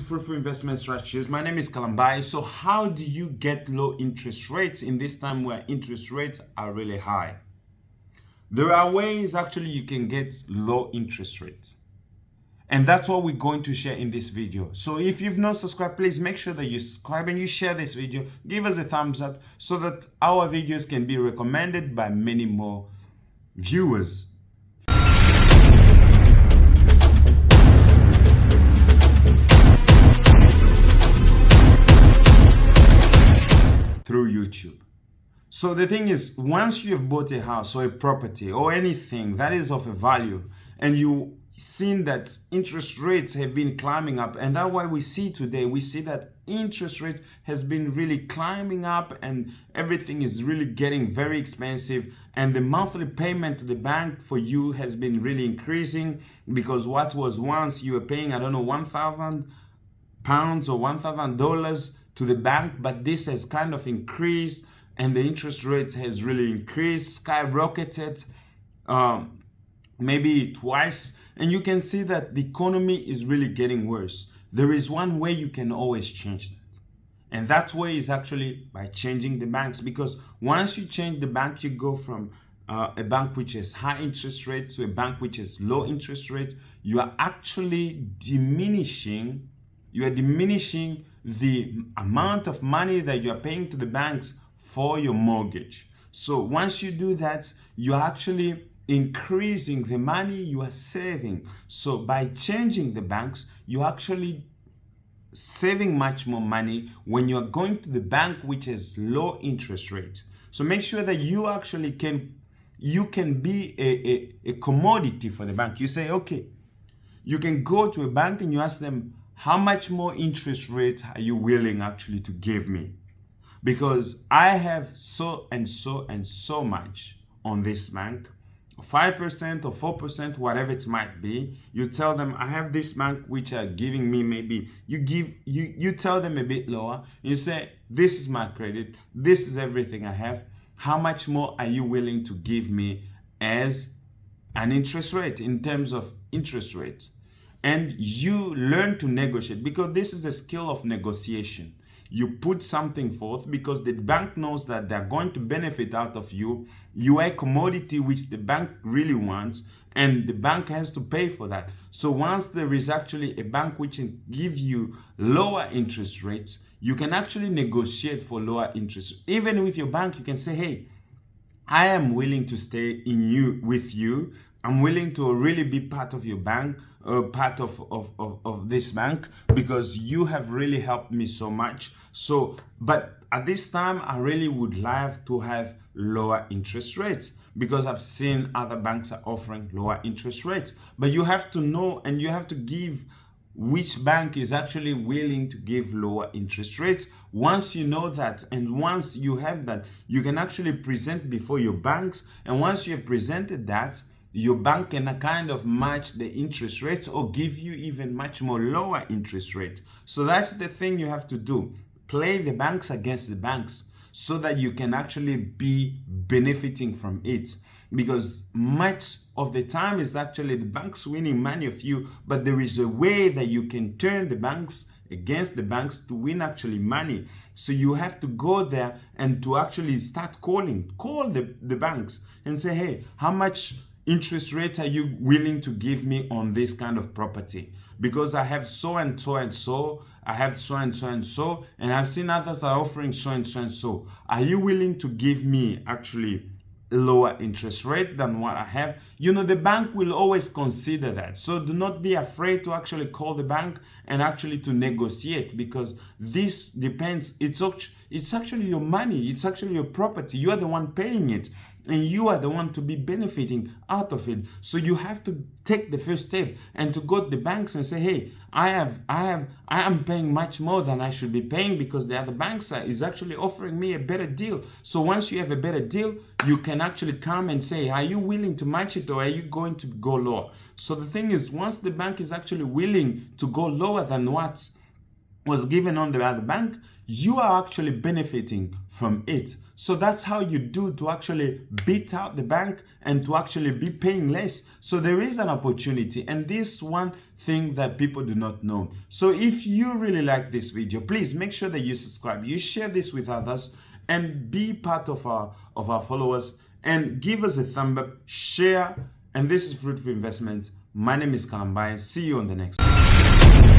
Fruitful investment strategies. My name is Kalambai. So how do you get low interest rates in this time where interest rates are really high? There are ways actually you can get low interest rates. And that's what we're going to share in this video. So if you've not subscribed, please make sure that you subscribe and you share this video. Give us a thumbs up so that our videos can be recommended by many more viewers. Through YouTube. So the thing is, once you have bought a house or a property or anything that is of a value, and you seen that interest rates have been climbing up, and that's why we see that interest rate has been really climbing up and everything is really getting very expensive, and the monthly payment to the bank for you has been really increasing, because what was once you were paying, I don't know, £1,000 or $1,000 to the bank, but this has kind of increased and the interest rate has really increased, skyrocketed, maybe twice, and you can see that the economy is really getting worse. There is one way you can always change that, and that way is actually by changing the banks, because once you change the bank, you go from a bank which has high interest rate to a bank which has low interest rate. You are actually diminishing the amount of money that you are paying to the banks for your mortgage. So once you do that, you're actually increasing the money you are saving. So by changing the banks, you're actually saving much more money when you are going to the bank which has low interest rate. So make sure that you actually can be a commodity for the bank. You say, okay, you can go to a bank and you ask them, how much more interest rate are you willing actually to give me? Because I have so and so and so much on this bank, 5% or 4%, whatever it might be. You tell them, I have this bank which are giving me, maybe you tell them a bit lower. You say, this is my credit, this is everything I have. How much more are you willing to give me as an interest rate, in terms of interest rates? And you learn to negotiate, because this is a skill of negotiation. You put something forth because the bank knows that they're going to benefit out of you. You are a commodity which the bank really wants, and the bank has to pay for that. So once there is actually a bank which can give you lower interest rates, you can actually negotiate for lower interest. Even with your bank, you can say, hey, I am willing to stay with you. I'm willing to really be part of your bank, part of this bank, because you have really helped me so much. So, but at this time, I really would love to have lower interest rates, because I've seen other banks are offering lower interest rates. But you have to know, and you have to give which bank is actually willing to give lower interest rates. Once you know that, and once you have that, you can actually present before your banks. And once you have presented that, your bank can kind of match the interest rates or give you even much more lower interest rate. So that's the thing you have to do. Play the banks against the banks so that you can actually be benefiting from it. Because much of the time is actually the banks winning money of you, but there is a way that you can turn the banks against the banks to win actually money. So you have to go there and to actually start call the banks and say, hey, how much interest rate are you willing to give me on this kind of property? Because I have so and so and so, I have so and so and so, and I've seen others are offering so and so and so. Are you willing to give me actually lower interest rate than what I have? You know, the bank will always consider that. So do not be afraid to actually call the bank and actually to negotiate, because this depends. It's actually your money. It's actually your property. You are the one paying it, and you are the one to be benefiting out of it. So you have to take the first step and to go to the banks and say, hey, I am paying much more than I should be paying, because the other banks is actually offering me a better deal. So once you have a better deal, you can actually come and say, are you willing to match it, or are you going to go lower? So the thing is, once the bank is actually willing to go lower than what was given on the other bank, you are actually benefiting from it. So that's how you do to actually beat out the bank and to actually be paying less. So there is an opportunity, and this one thing that people do not know. So if you really like this video, please make sure that you subscribe, you share this with others, and be part of our followers, and give us a thumb up, share. And this is Fruitful Investment. My name is Kalambai. See you on the next one.